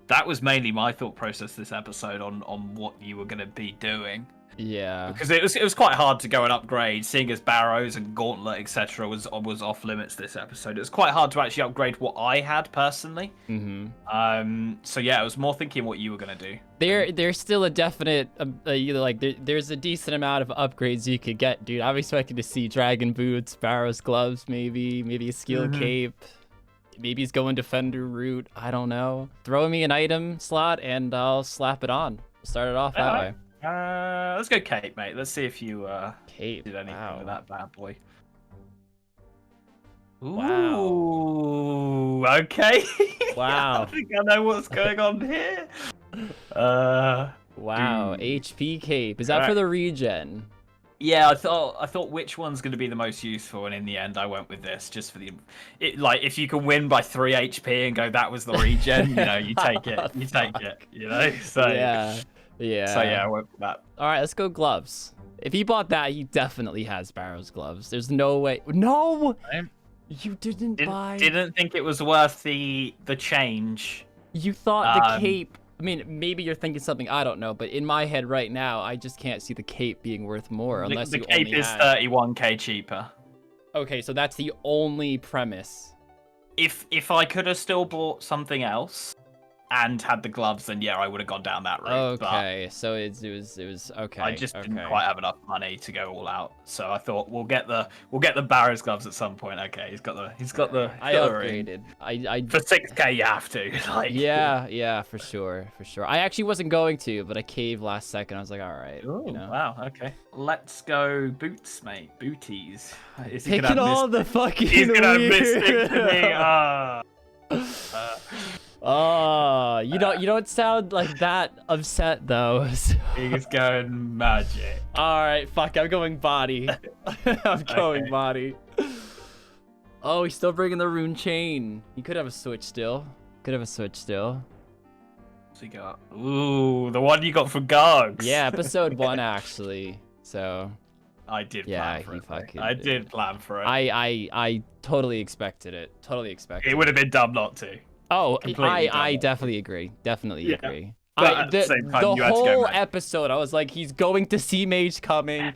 that was mainly my thought process this episode on what you were going to be doing. Yeah, because it was quite hard to go and upgrade, seeing as Barrows and Gauntlet etc. was off limits this episode. It was quite hard to actually upgrade what I had personally. So yeah, I was more thinking what you were gonna do. There's still a definite there's a decent amount of upgrades you could get, dude. I'm expecting to see Dragon Boots, Barrows gloves, maybe a skill cape. Maybe he's going Defender route. I don't know. Throw me an item slot and I'll slap it on. Start it off that way. Let's go cape, mate. Let's see if you cape did anything with that bad boy. Wow. Ooh, okay. Wow. I think I know what's going on here. Wow. HP cape. Is that for the regen? Yeah, I thought which one's going to be the most useful, and in the end, I went with this just for like if you can win by 3 HP and go that was the regen, you know, you take it, you know. So yeah. So yeah, I went for that. All right, let's go gloves. If he bought that, he definitely has Barrows gloves. There's no way. No, you didn't buy. Didn't think it was worth the change. You thought the cape. I mean, maybe you're thinking something I don't know, but in my head right now, I just can't see the cape being worth more unless the cape is 31k cheaper. Okay, so that's the only premise. If I could have still bought something else and had the gloves, then yeah, I would have gone down that route. Okay, so it was okay. I just didn't quite have enough money to go all out, so I thought we'll get the Barrows gloves at some point. Okay, he's got the. I upgraded. I for 6k you have to. Like. Yeah, for sure. I actually wasn't going to, but I caved last second. I was like, all right. Ooh, you know. Wow. Okay. Let's go boots, mate. Booties. Picking all the fucking. He's gonna weird... mistake me. Oh, you don't sound like that upset though. He's going magic. All right, fuck. I'm going body. I'm going body. Oh, he's still bringing the rune chain. He could have a switch still. What's he got? Ooh, the one you got for Gargs. Yeah, episode 1 actually. So. I did plan for it. I did plan for it. I totally expected it. It would have been dumb not to. Oh, I definitely agree. Agree. But at the same time, the whole episode, I was like, he's going to see Mage coming.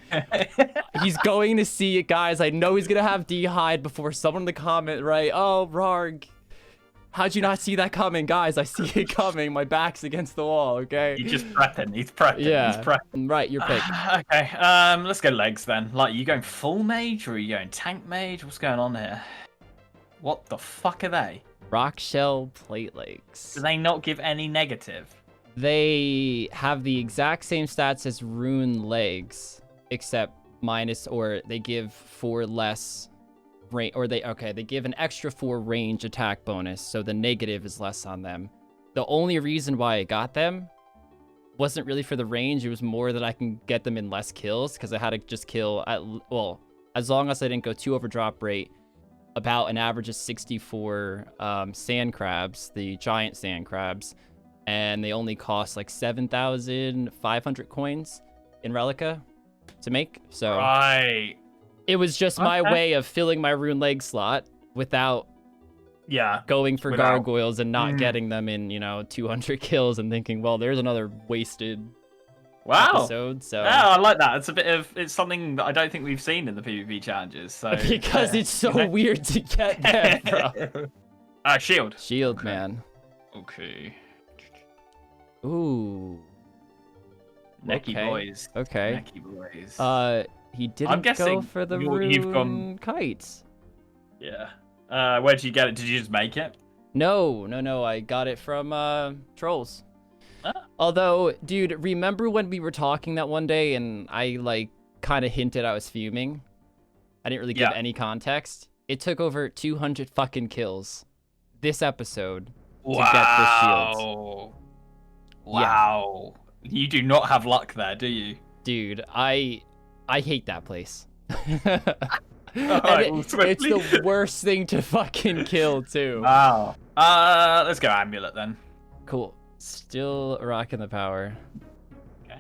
He's going to see it, guys. I know he's going to have D-Hide before someone in the comment, right? Oh, Rargh. How'd you not see that coming? Guys, I see it coming. My back's against the wall, okay? He's just prepping. He's prepping. Yeah. He's prepping. Right, your pick. Okay, let's go legs then. Like, you going full mage or are you going tank mage? What's going on here? What the fuck are they? Rock shell plate legs. Do they not give any negative? They have the exact same stats as rune legs, except minus, or they give 4 less range, or they give an extra 4 range attack bonus, so the negative is less on them. The only reason why I got them wasn't really for the range, it was more that I can get them in less kills, because I had to just kill as long as I didn't go 2 over drop rate, about an average of 64 sand crabs, the giant sand crabs, and they only cost like 7,500 coins in Relica to make. So it was just my way of filling my rune leg slot without going for gargoyles and not getting them in, 200 kills and thinking, well, there's another wasted Wow. episode. So yeah, I like that. It's something that I don't think we've seen in the PvP challenges. So because it's so weird to get them, bro. Shield. Shield, Okay. man. Okay. Ooh. Necky Okay. boys. Okay. Necky boys. He didn't go guessing for the you've rune gone- kites. Yeah. Where did you get it? Did you just make it? No. I got it from trolls. Ah. Although, dude, remember when we were talking that one day and I like kind of hinted I was fuming? I didn't really give any context. It took over 200 fucking kills this episode to get this shield. Wow. You do not have luck there, do you? Dude, I hate that place. Alright, It's the worst thing to fucking kill too. Wow. Let's go amulet then. Cool. Still rocking the power. Okay.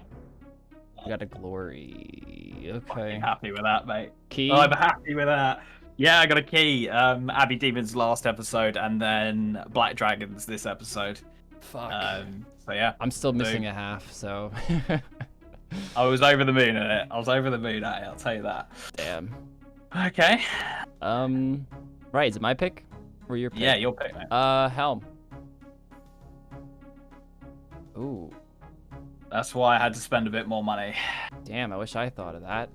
We got a glory. Okay. Fucking happy with that, mate. Key. I'm happy with that. Yeah, I got a key. Abbey Demons last episode, and then Black Dragons this episode. Fuck. So yeah. I'm still missing a half, so. I was over the moon at it. I was over the moon at it, I'll tell you that. Damn. Okay. Right, is it my pick? Or your pick? Yeah, your pick, mate. Helm. Ooh. That's why I had to spend a bit more money. Damn, I wish I thought of that.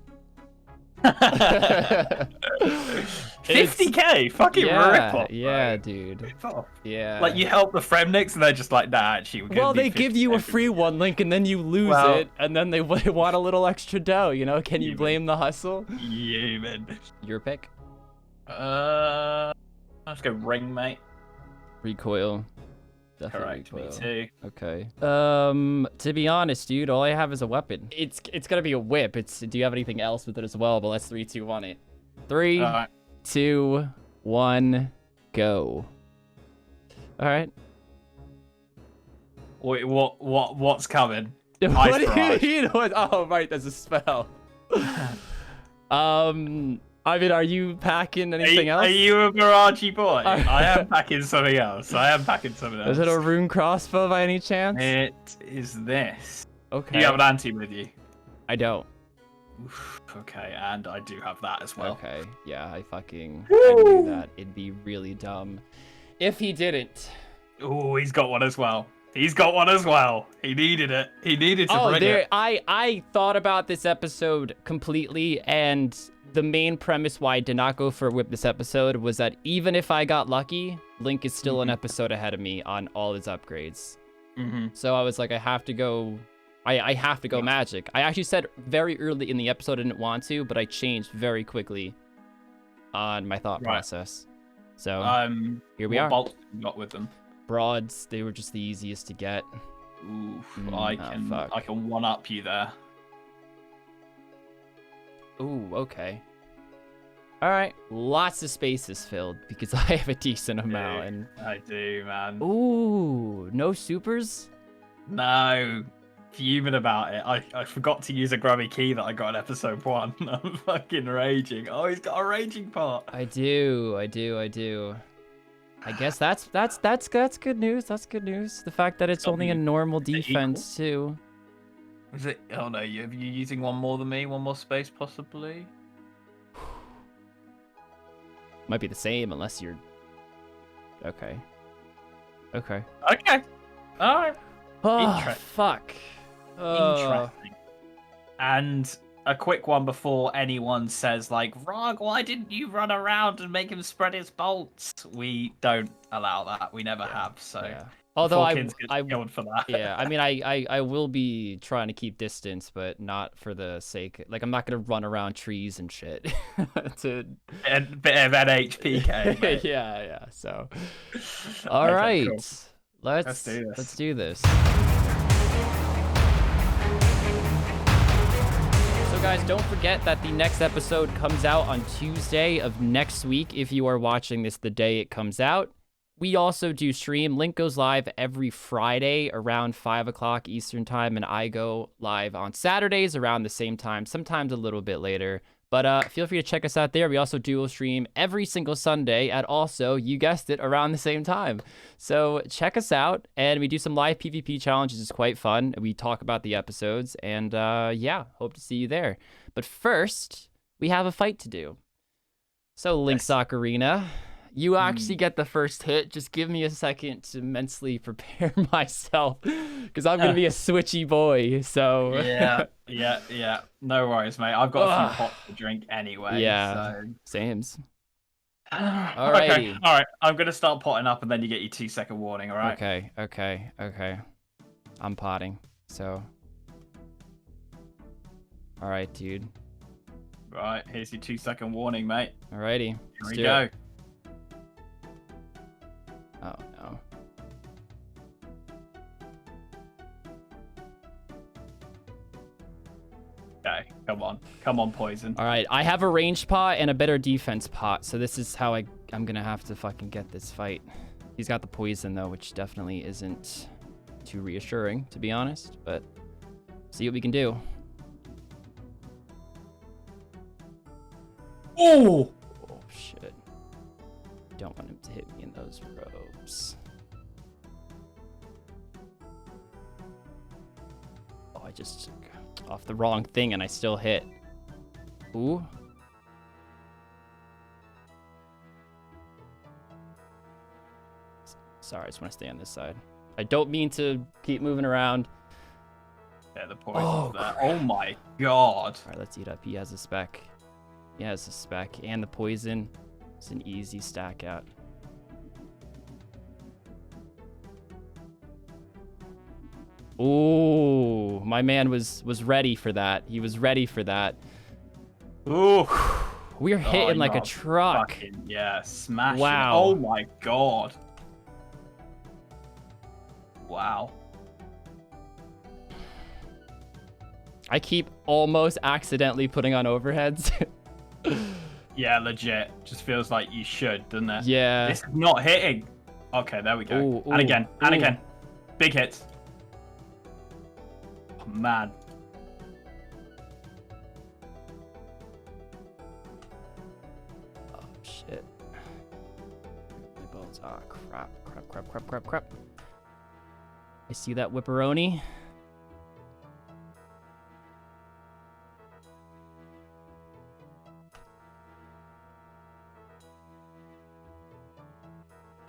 50k, fucking rip off. Yeah, dude. Rip off. Yeah. Like you help the Fremniks and they're just like, nah, actually, we're Well, they give you a free one link and then you lose it, and then they want a little extra dough, you know? Can you blame the hustle? Yeah, man. Your pick? Let's go ring, mate. Recoil. Definitely Correct, me recoil. too. Okay. To be honest, dude, all I have is a weapon. It's gonna be a whip. Do you have anything else with it as well? But let's 3, 2, 1 it. 3, Alright. 2, 1, go. All right. Wait, what's coming? What do barrage. you mean? Oh, right, that's a spell. I mean, are you packing anything else? Are you a barragey boy? I am packing something else. Is it a rune crossbow by any chance? It is this. Okay. Do you have an anti with you? I don't. Oof, okay, and I do have that as well. Okay, yeah, I knew that. It'd be really dumb if he didn't. Oh, he's got one as well. He needed it. He needed to bring it. I thought about this episode completely, and the main premise why I did not go for a whip this episode was that even if I got lucky, Link is still an episode ahead of me on all his upgrades. So I was like, I have to go magic. I actually said very early in the episode I didn't want to, but I changed very quickly on my thought process. So here we are. What bolts you got with them? Broads, they were just the easiest to get. Oof, I can one up you there. Ooh, okay. All right, lots of spaces filled because I have a decent amount. And I do, man. ooh, no supers? No. Fuming about it. I forgot to use a grubby key that I got in episode 1. I'm fucking raging. Oh, he's got a raging part. I do. I guess that's good news. That's good news. The fact that it's only a normal defense too. Is it? Oh no, you're using one more than me. One more space, possibly. Might be the same unless you're. Okay. Okay. All right. Oh, Interesting. fuck. Interesting. And a quick one before anyone says, like, Rargh, why didn't you run around and make him spread his bolts? We don't allow that. We never have. So, yeah. Although I killed for that. Yeah, I mean, I will be trying to keep distance, but not for the sake. Like, I'm not gonna run around trees and shit. To A bit of NHPK. yeah. So, all right, cool. Let's do this. So guys, don't forget that the next episode comes out on Tuesday of next week. If you are watching this the day it comes out. We also do stream. Link goes live every Friday around 5 o'clock Eastern time, and I go live on Saturdays around the same time, sometimes a little bit later. But feel free to check us out there. We also dual stream every single Sunday at also, you guessed it, around the same time. So check us out, and we do some live PvP challenges. It's quite fun. We talk about the episodes, and yeah, hope to see you there. But first, we have a fight to do. So Link's Ocarina, you actually get the first hit. Just give me a second to mentally prepare myself, because I'm gonna be a switchy boy. So yeah. No worries, mate. I've got a few pots to drink anyway. Yeah, so. sames. Alrighty. Alrighty. Okay. All right. I'm gonna start potting up, and then you get your 2-second warning. All right. Okay. I'm potting. So. All right, dude. Right. Here's your 2-second warning, mate. Alrighty. Here Let's we do go. it. Oh no. Okay. Come on, poison. All right, I have a ranged pot and a better defense pot, so this is how I'm gonna have to fucking get this fight. He's got the poison though, which definitely isn't too reassuring, to be honest, but see what we can do. Oh! Oh shit. Don't want him to hit me in those ropes. Oh, I just took off the wrong thing and I still hit. Ooh. Sorry, I just want to stay on this side. I don't mean to keep moving around. Yeah, the poison's there. Oh my god. All right, let's eat up. He has a spec. He has a spec and the poison. It's an easy stack out. Ooh, my man was ready for that. He was ready for that. Ooh. We're hitting like a truck. Fucking, yeah, smashing. Wow. Oh my god. Wow. I keep almost accidentally putting on overheads. Yeah, legit. Just feels like you should, doesn't it? Yeah. This is not hitting. Okay, there we go. Ooh, and again, and ooh. again. Big hits. Oh, man. Oh, shit. My bones. Oh, crap. I see that whipperoni.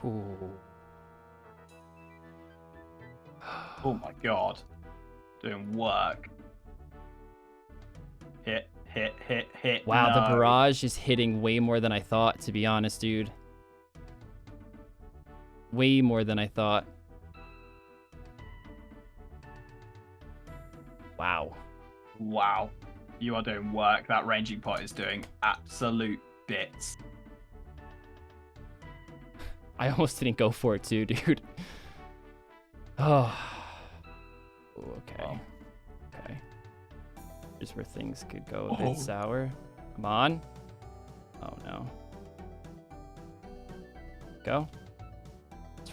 Ooh. Oh my god. Doing work. Hit. Wow, the No. barrage is hitting way more than I thought, to be honest, dude. Way more than I thought. Wow. Wow. You are doing work. That ranging pot is doing absolute bits. I almost didn't go for it too, dude. Oh. Okay. Well. Okay. Here's where things could go a bit sour. Come on. Oh no. Go.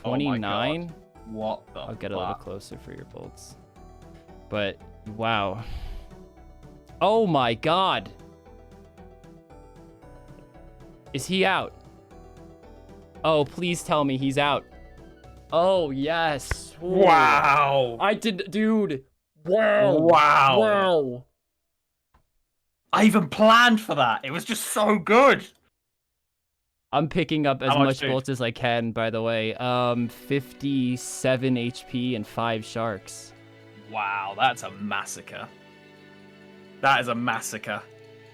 Oh my 29. God. What the I'll get a little fuck? closer for your bolts. But wow. Oh my god. Is he out? Oh, please tell me he's out. Oh, yes. Ooh. Wow. I did, dude. Wow. Wow. I even planned for that. It was just so good. I'm picking up as How much, much dude? bolts as I can, by the way. 57 HP and 5 sharks. Wow, that's a massacre. That is a massacre.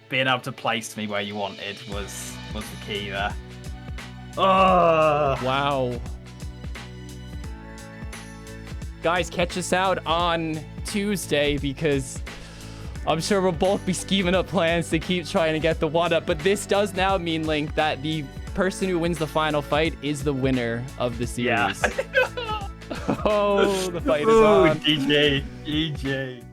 Being able to place me where you wanted was the key there. Oh. Wow. Guys, catch us out on Tuesday because I'm sure we'll both be scheming up plans to keep trying to get the 1-up. But this does now mean, Link, that the person who wins the final fight is the winner of the series. Yeah. Oh, the fight is Ooh, on. GG.